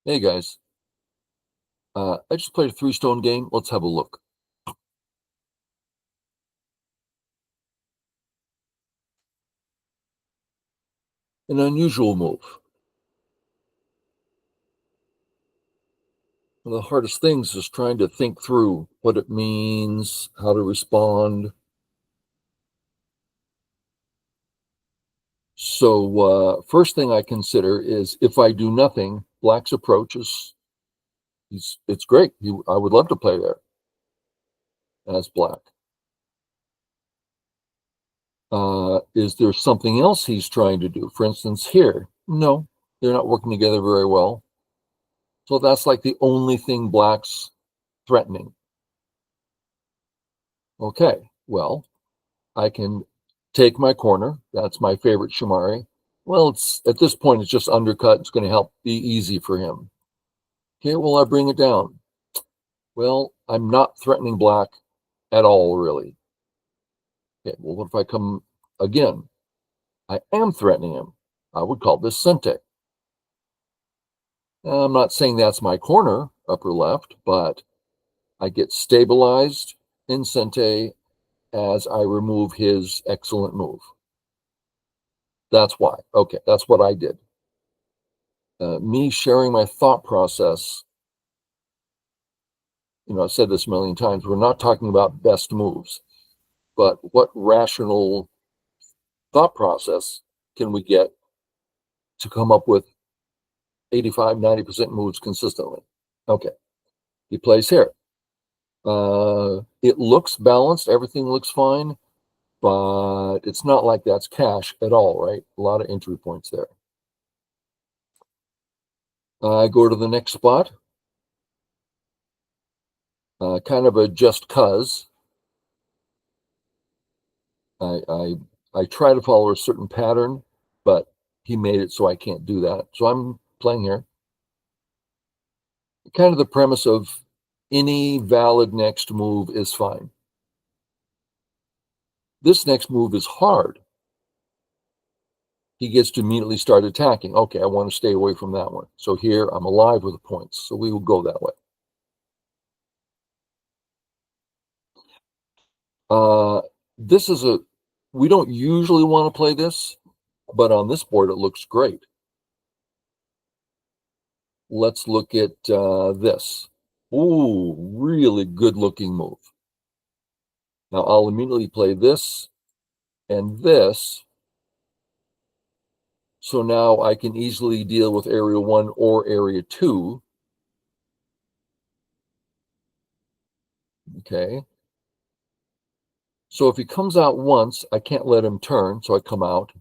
Hey guys, I just played a three-stone game. Let's have a look. An unusual move. One of the hardest things is trying to think through what it means, how to respond. So first thing I consider is if I do nothing, Black's approach it's great. I would love to play there as Black. Is there something else he's trying to do? For instance, here, no, they're not working together very well. So that's like the only thing Black's threatening. Okay, well, I can take my corner. That's my favorite Shamari. Well, it's at this point, it's just undercut. It's going to help be easy for him. Okay, well, I bring it down. Well, I'm not threatening Black at all, really. Okay, well, what if I come again? I am threatening him. I would call this Sente. I'm not saying that's my corner, upper left, but I get stabilized in Sente as I remove his excellent move. That's why. Okay, that's what I did. Me sharing my thought process. I've said this a million times. We're not talking about best moves, but what rational thought process can we get to come up with 85, 90% moves consistently? Okay, he plays here. It looks balanced. Everything looks fine, but it's not like that's cash at all, right? A lot of entry points there. I go to the next spot. Kind of a just cuz. I try to follow a certain pattern, but he made it so I can't do that. So I'm playing here. Kind of the premise of any valid next move is fine. This next move is hard. He gets to immediately start attacking. Okay, I want to stay away from that one. So here I'm alive with the points. So we will go that way. This is we don't usually want to play this, but on this board it looks great. Let's look at this. Ooh, really good looking move. Now I'll immediately play this and this. So now I can easily deal with area 1 or area 2. Okay. So if he comes out once, I can't let him turn, so I come out.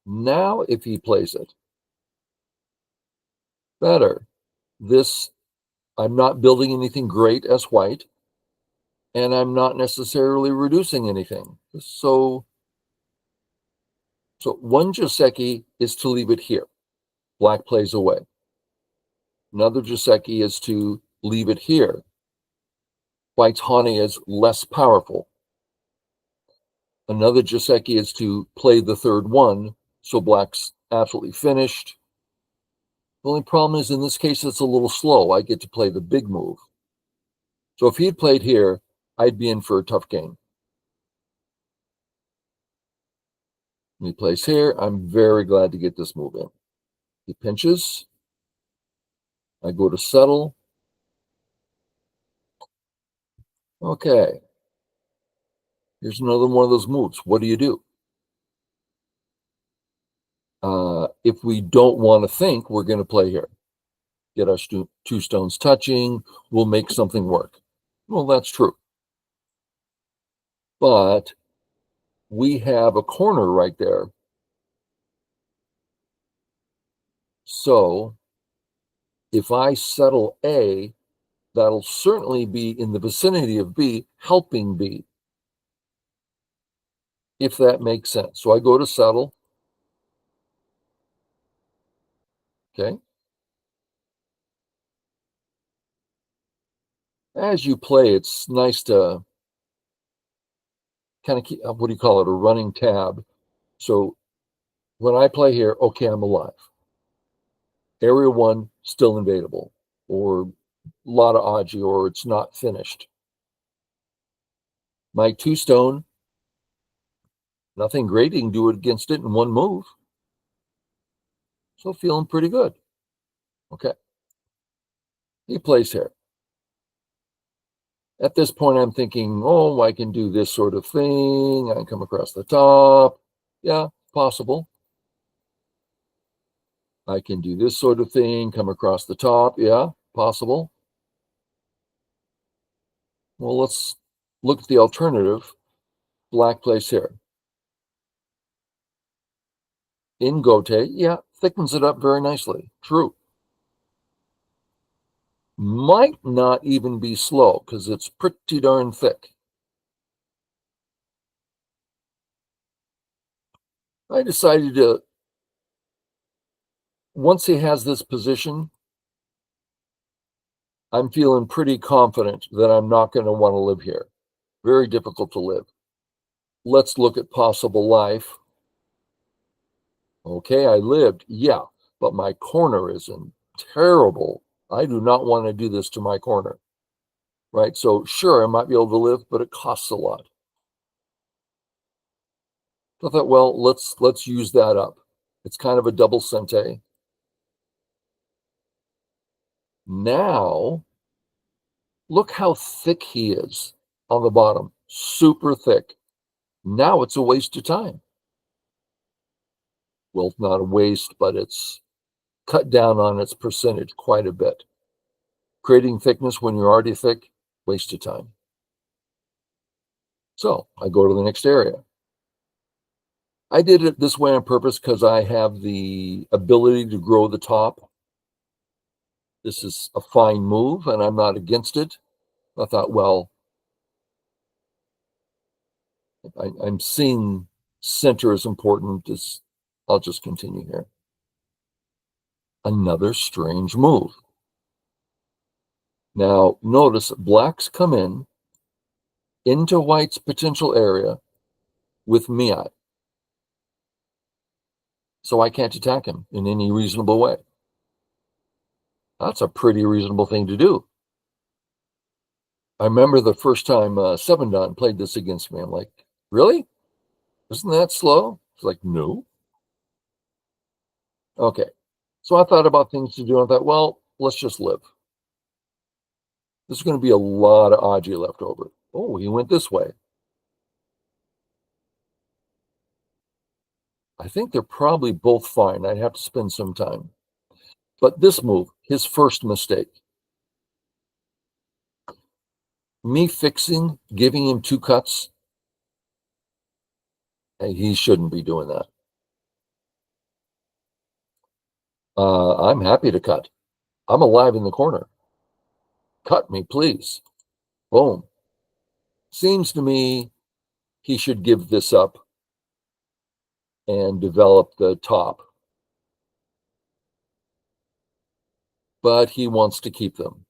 Now if he plays it, better. This, I'm not building anything great as white, and I'm not necessarily reducing anything. So one Joseki is to leave it here. Black plays away. Another Joseki is to leave it here. White's Hane is less powerful. Another Joseki is to play the third one, so Black's absolutely finished. The only problem is in this case, it's a little slow. I get to play the big move. So if he had played here, I'd be in for a tough game. He plays here. I'm very glad to get this move in. He pinches. I go to settle. Okay. Here's another one of those moves. What do you do? If we don't want to think, we're going to play here. Get our two stones touching. We'll make something work. Well, that's true. But we have a corner right there. So if I settle A, that'll certainly be in the vicinity of B, helping B, if that makes sense. So I go to settle. Okay. As you play, it's nice to kind of keep, what do you call it, a running tab. So when I play here, okay, I'm alive. Area 1 still invadable, or a lot of Aji, or it's not finished. My 2-stone, nothing great. You can do it against it in one move. So feeling pretty good. Okay. He plays here. At this point, I'm thinking, oh, I can do this sort of thing. I can come across the top. Yeah, possible. I can do this sort of thing, come across the top. Yeah, possible. Well, let's look at the alternative. Black plays here. In Gote, yeah, thickens it up very nicely. True. Might not even be slow because it's pretty darn thick. I decided to, once he has this position, I'm feeling pretty confident that I'm not going to want to live here. Very difficult to live. Let's look at possible life. Okay, I lived, yeah, but my corner is in terrible. I do not want to do this to my corner, right? So sure, I might be able to live, but it costs a lot. So I thought, well, let's use that up. It's kind of a double sente. Now, look how thick he is on the bottom. Super thick. Now it's a waste of time. Well, it's not a waste, but it's cut down on its percentage quite a bit. Creating thickness when you're already thick, waste of time. So I go to the next area. I did it this way on purpose because I have the ability to grow the top. This is a fine move, and I'm not against it. I thought, well, I'm seeing center as important as I'll just continue here. Another strange move. Now, notice blacks come in into white's potential area with Miat. So I can't attack him in any reasonable way. That's a pretty reasonable thing to do. I remember the first time Seven Don played this against me. I'm like, really? Isn't that slow? It's like, no. Okay. So I thought about things to do. I thought, well, let's just live. There's going to be a lot of Aji left over. Oh, he went this way. I think they're probably both fine. I'd have to spend some time. But this move, his first mistake. Me fixing, giving him 2 cuts. Hey, he shouldn't be doing that. I'm happy to cut. I'm alive in the corner. Cut me, please. Boom. Seems to me he should give this up and develop the top. But he wants to keep them.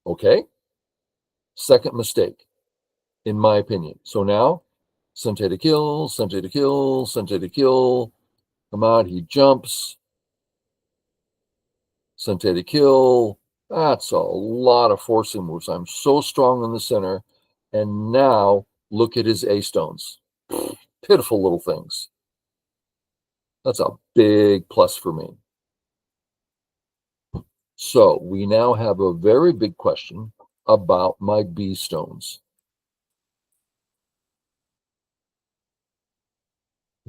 Okay. Second mistake, in my opinion. So now, Sente to kill, Sente to kill, Sente to kill. Come out, he jumps. Sente to kill. That's a lot of forcing moves. I'm so strong in the center. And now, look at his A-stones. Pitiful little things. That's a big plus for me. So we now have a very big question about my B stones.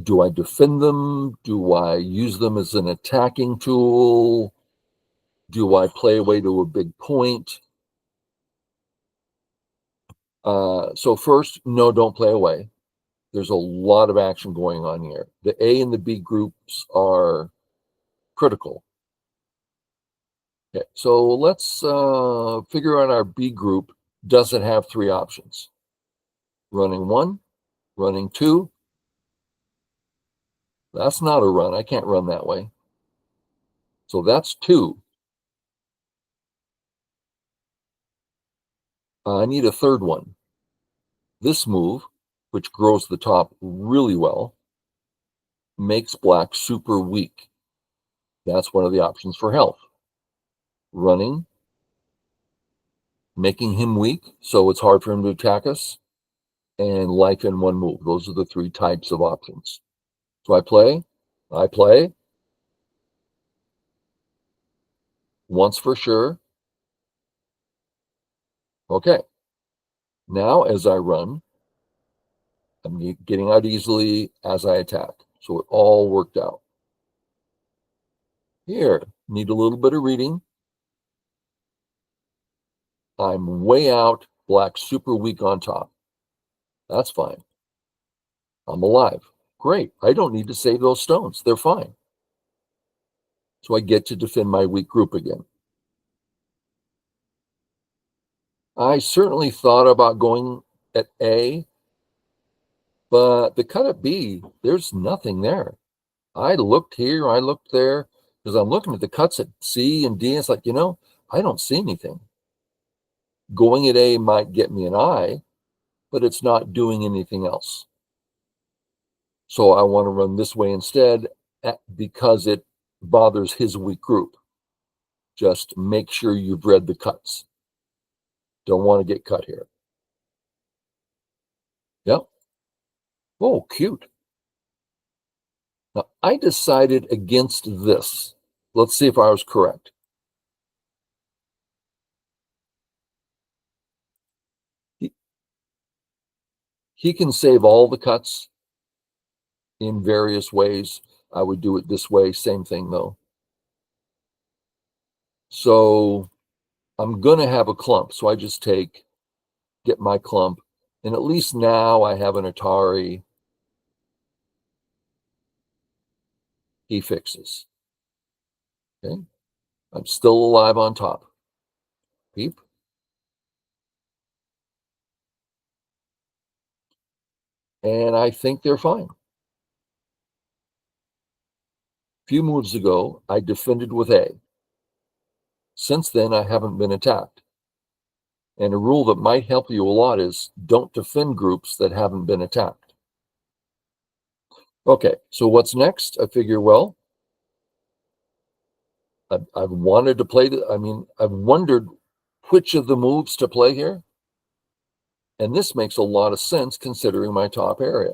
Do I defend them? Do I use them as an attacking tool? Do I play away to a big point? So first, no, don't play away. There's a lot of action going on here. The A and the B groups are critical. Okay, so let's figure out our B group. Does it have 3 options? Running 1, running 2. That's not a run. I can't run that way. So that's 2. I need a third one. This move, which grows the top really well, makes black super weak. That's one of the options for health. Running, making him weak so it's hard for him to attack us, and life in one move. Those are the three types of options. So I play once for sure. Okay. Now as I run, I'm getting out easily as I attack. So it all worked out. Here, need a little bit of reading. I'm way out, black super weak on top. That's fine. I'm alive. Great. I don't need to save those stones. They're fine. So I get to defend my weak group again. I certainly thought about going at A, but the cut at B, there's nothing there. I looked here, I looked there, because I'm looking at the cuts at C and D. And it's like, I don't see anything. Going at A might get me an I, but it's not doing anything else. So I want to run this way instead because it bothers his weak group. Just make sure you've read the cuts. Don't want to get cut here. Yep. Oh, cute. Now, I decided against this. Let's see if I was correct. He can save all the cuts in various ways. I would do it this way. Same thing, though. So I'm going to have a clump. So I just get my clump. And at least now I have an Atari. He fixes. Okay. I'm still alive on top. Beep. And I think they're fine. A few moves ago, I defended with A. Since then, I haven't been attacked. And a rule that might help you a lot is don't defend groups that haven't been attacked. Okay, so what's next? I figure, well, I've wanted to play, I've wondered which of the moves to play here. And this makes a lot of sense considering my top area.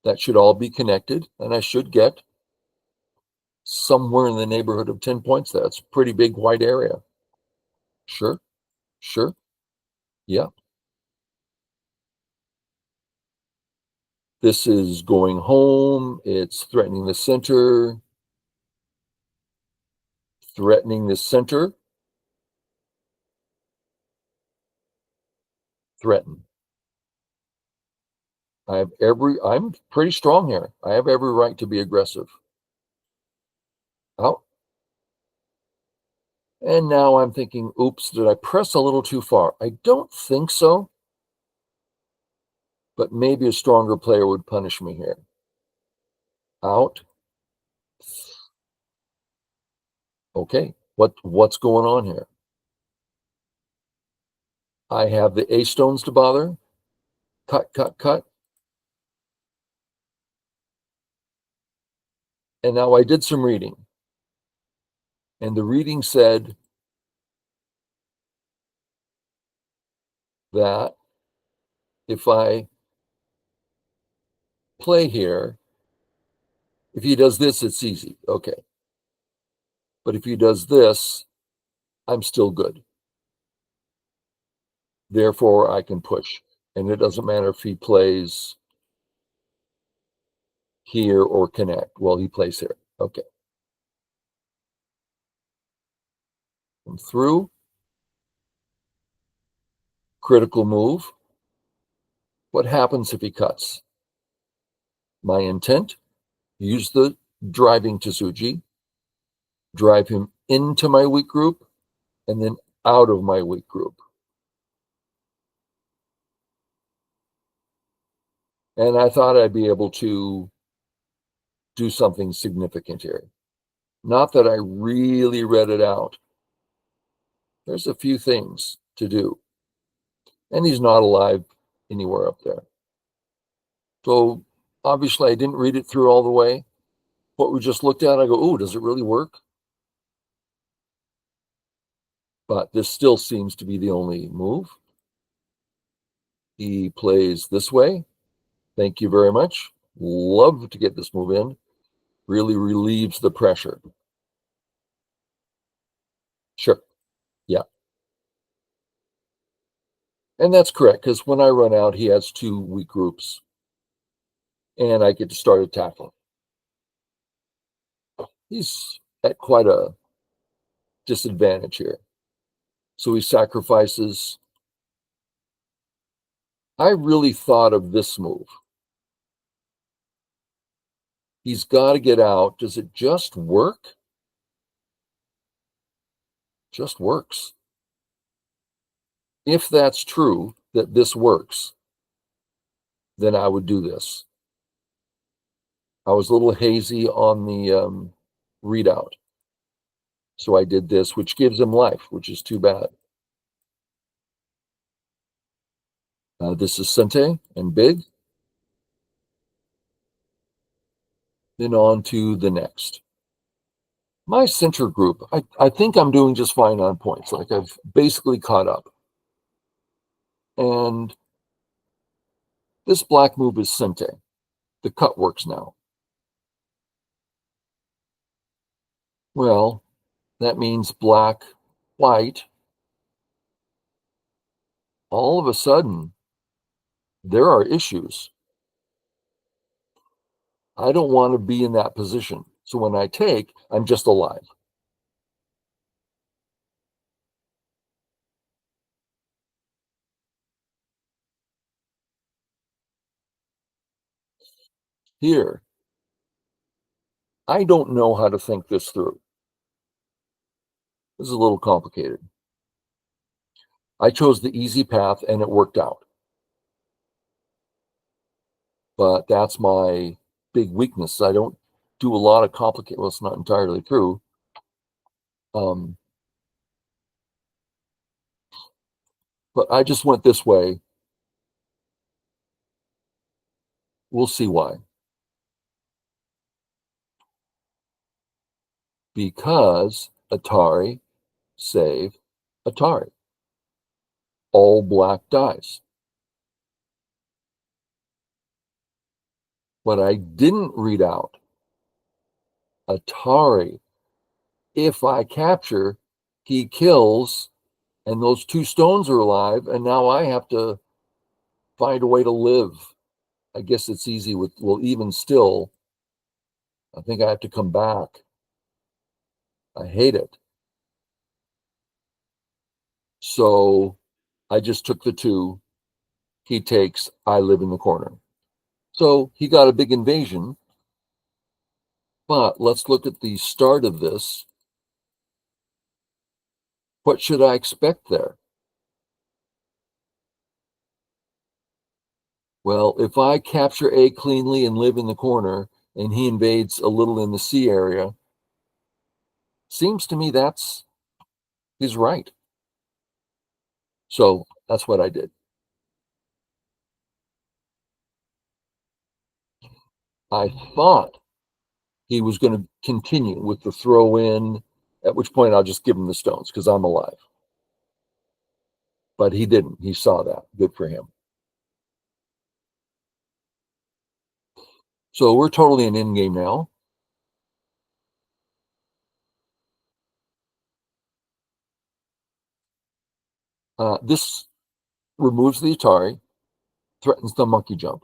That should all be connected, and I should get somewhere in the neighborhood of 10 points there. It's a pretty big white area. Sure, sure, yeah. This is going home. It's threatening the center. Threatening the center. Threaten. I'm pretty strong here. I have every right to be aggressive. Out. And now I'm thinking, oops, did I press a little too far? I don't think so. But maybe a stronger player would punish me here. Out. Okay, what's going on here? I have the A stones to bother. Cut, cut, cut. And now I did some reading. And the reading said that if I play here, if he does this, it's easy. Okay. But if he does this, I'm still good. Therefore, I can push. And it doesn't matter if he plays here or connect. Well, he plays here. Okay. I'm through. Critical move. What happens if he cuts? My intent, use the driving Tsuji, drive him into my weak group, and then out of my weak group. And I thought I'd be able to do something significant here. Not that I really read it out. There's a few things to do. And he's not alive anywhere up there. So obviously I didn't read it through all the way. What we just looked at, I go, oh, does it really work? But this still seems to be the only move. He plays this way. Thank you very much. Love to get this move in. Really relieves the pressure. Sure. Yeah. And that's correct, because when I run out, he has two weak groups. And I get to start attacking. He's at quite a disadvantage here. So he sacrifices. I really thought of this move. He's got to get out. Does it just work? Just works. If that's true, that this works, then I would do this. I was a little hazy on the readout. So I did this, which gives him life, which is too bad. This is Sente and big. Then on to the next. My center group, I think I'm doing just fine on points. Like I've basically caught up. And this black move is Sente. The cut works now. Well, that means black, white. All of a sudden, there are issues. I don't want to be in that position. So when I take, I'm just alive. Here, I don't know how to think this through. This is a little complicated. I chose the easy path and it worked out. But that's my big weakness. I don't do a lot of complicated, well, it's not entirely true. But I just went this way. We'll see why. Because Atari, save, Atari. All black dies. What I didn't read out, Atari, if I capture, he kills, and those two stones are alive, and now I have to find a way to live. I guess it's easy with, well, even still, I think I have to come back. I hate it. So I just took the two. He takes, I live in the corner. So he got a big invasion. But let's look at the start of this. What should I expect there? Well, if I capture A cleanly and live in the corner, and he invades a little in the C area, seems to me he's right. So that's what I did. I thought he was going to continue with the throw in, at which point I'll just give him the stones because I'm alive. But he didn't. He saw that. Good for him. So we're totally in endgame now. This removes the Atari, threatens the monkey jump.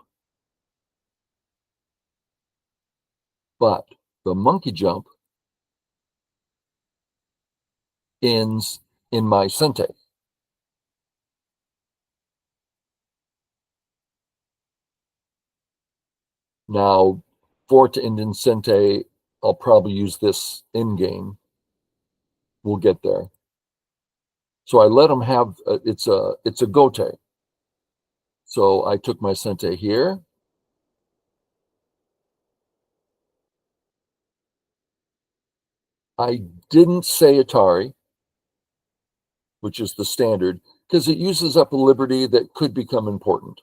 But the monkey jump ends in my Sente. Now, for it to end in Sente, I'll probably use this in game. We'll get there. So I let him have it's a gote. So I took my Sente here. I didn't say Atari, which is the standard, because it uses up a liberty that could become important.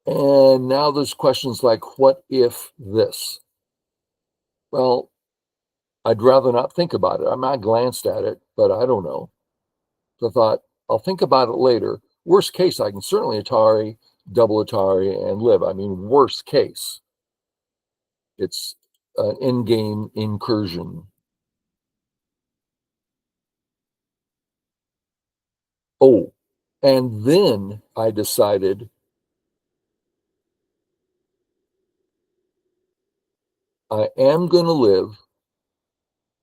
And now there's questions like, what if this? Well, I'd rather not think about it. I glanced at it, but I don't know. So I thought, I'll think about it later. Worst case, I can certainly Atari, double Atari, and live. I mean, worst case, it's an in-game incursion. Oh, and then I decided I am going to live.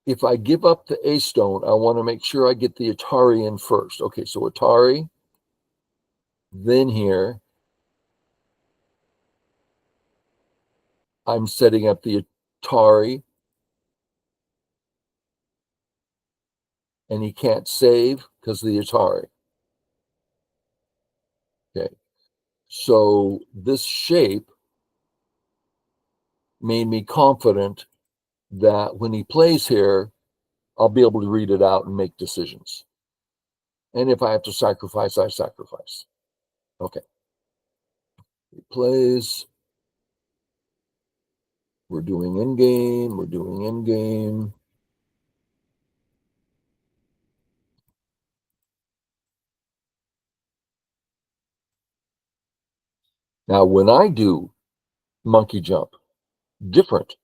If I give up the A stone, I want to make sure I get the Atari in first. Okay, so Atari, then here, I'm setting up the Atari, and he can't save because of the Atari. Okay, so this shape made me confident that when he plays here, I'll be able to read it out and make decisions. And if I have to sacrifice, I sacrifice. Okay. He plays. We're doing in-game. We're doing in-game. Now, when I do monkey jump, different.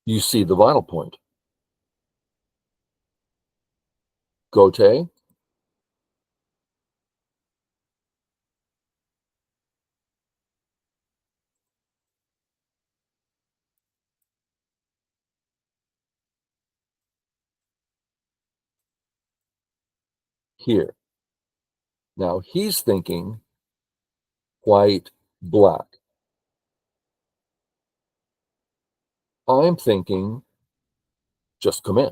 You see the vital point. Gote. Here. Now he's thinking white, black. I'm thinking just come in.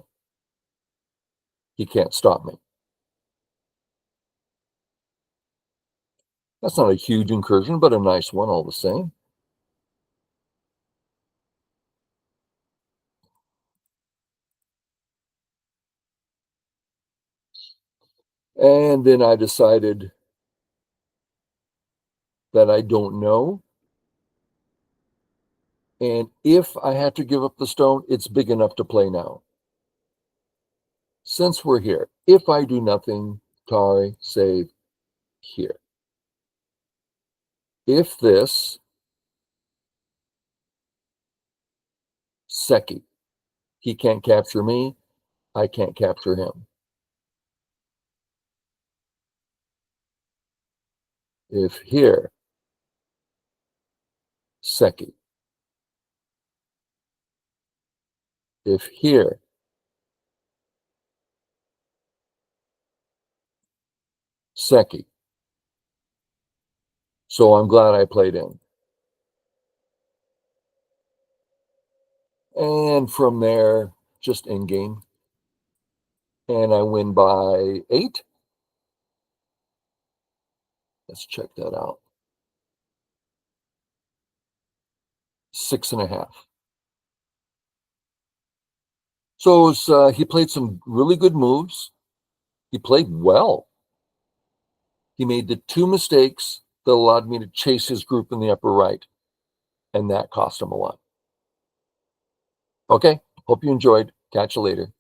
He can't stop me. That's not a huge incursion, but a nice one all the same. And then I decided that I don't know. And if I had to give up the stone, it's big enough to play now. Since we're here, if I do nothing, Atari, save here. If this, Seki, he can't capture me, I can't capture him. If here, Seki. If here, Seki. So I'm glad I played in. And from there, just in game. And I win by 8. Let's check that out. 6.5. So was, he played some really good moves. He played well. He made the 2 mistakes that allowed me to chase his group in the upper right, and that cost him a lot. Okay, hope you enjoyed. Catch you later.